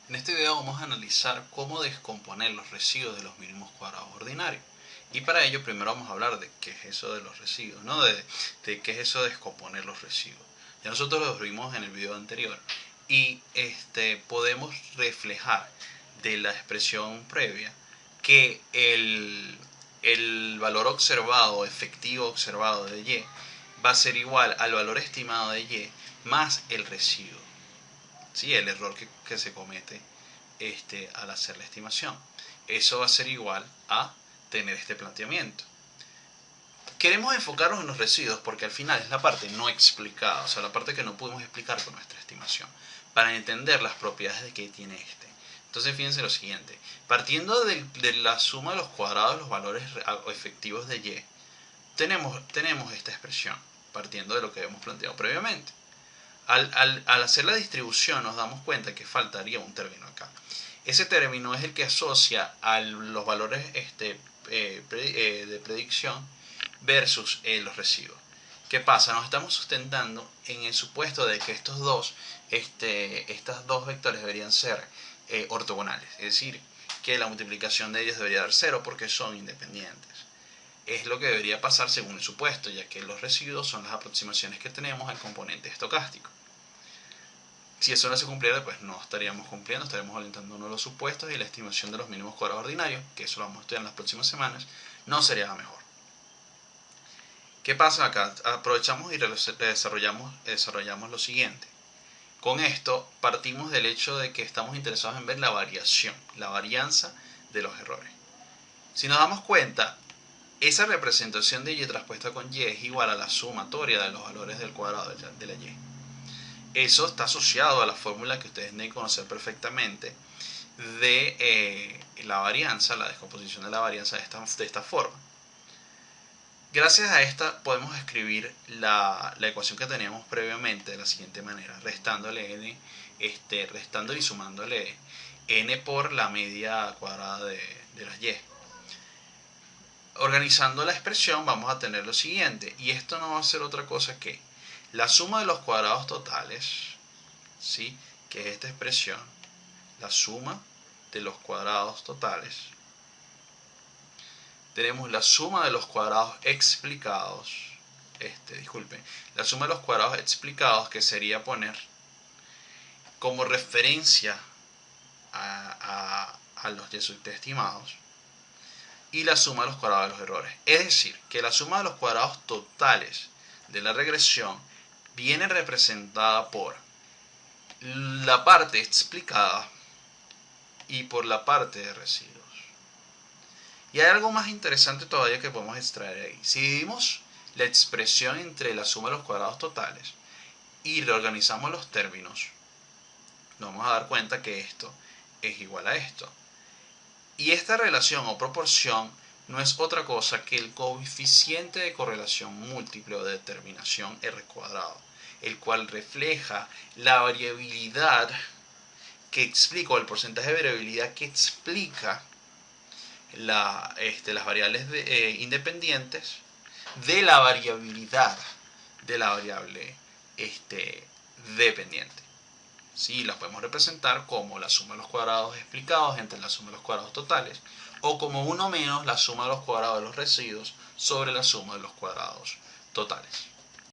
En este video vamos a analizar cómo descomponer los residuos de los mínimos cuadrados ordinarios. Y para ello primero vamos a hablar de qué es eso de los residuos, ¿no? De qué es eso de descomponer los residuos. Ya nosotros lo vimos en el video anterior y podemos reflejar de la expresión previa que el valor observado, efectivo observado de Y, va a ser igual al valor estimado de Y más el residuo. ¿Sí? El error que se comete al hacer la estimación. Eso va a ser igual a tener este planteamiento. Queremos enfocarnos en los residuos porque al final es la parte no explicada, o sea, la parte que no pudimos explicar con nuestra estimación, para entender las propiedades que tiene este. Entonces fíjense lo siguiente, partiendo de la suma de los cuadrados de los valores efectivos de Y, tenemos esta expresión, partiendo de lo que hemos planteado previamente. Al hacer la distribución nos damos cuenta que faltaría un término acá. Ese término es el que asocia a los valores de predicción versus los residuos. ¿Qué pasa? Nos estamos sustentando en el supuesto de que estas dos vectores deberían ser ortogonales. Es decir, que la multiplicación de ellos debería dar 0 porque son independientes. Es lo que debería pasar según el supuesto, ya que los residuos son las aproximaciones que tenemos al componente estocástico. Si eso no se cumpliera, pues no estaríamos cumpliendo, estaríamos orientando uno de los supuestos y la estimación de los mínimos cuadrados ordinarios, que eso lo vamos a estudiar en las próximas semanas, no sería la mejor. ¿Qué pasa acá? Aprovechamos y desarrollamos lo siguiente. Con esto partimos del hecho de que estamos interesados en ver la variación, la varianza de los errores. Si nos damos cuenta, esa representación de Y traspuesta con Y es igual a la sumatoria de los valores del cuadrado de la Y. Eso está asociado a la fórmula que ustedes deben conocer perfectamente de la varianza, la descomposición de la varianza de esta forma. Gracias a esta podemos escribir la ecuación que teníamos previamente de la siguiente manera, restándole n, restándole y sumándole n por la media cuadrada de las y. Organizando la expresión vamos a tener lo siguiente, y esto no va a ser otra cosa que la suma de los cuadrados totales, ¿sí? Que es esta expresión, la suma de los cuadrados totales. Tenemos la suma de los cuadrados explicados, la suma de los cuadrados explicados, que sería poner como referencia a los Y estimados, y la suma de los cuadrados de los errores. Es decir, que la suma de los cuadrados totales de la regresión viene representada por la parte explicada y por la parte de residuos. Y hay algo más interesante todavía que podemos extraer ahí. Si dividimos la expresión entre la suma de los cuadrados totales y reorganizamos los términos, nos vamos a dar cuenta que esto es igual a esto. Y esta relación o proporción no es otra cosa que el coeficiente de correlación múltiple o de determinación R cuadrado, el cual refleja la variabilidad que explica, o el porcentaje de variabilidad que explica las variables independientes de la variabilidad de la variable dependiente. ¿Sí? Las podemos representar como la suma de los cuadrados explicados entre la suma de los cuadrados totales, o como 1 menos la suma de los cuadrados de los residuos sobre la suma de los cuadrados totales.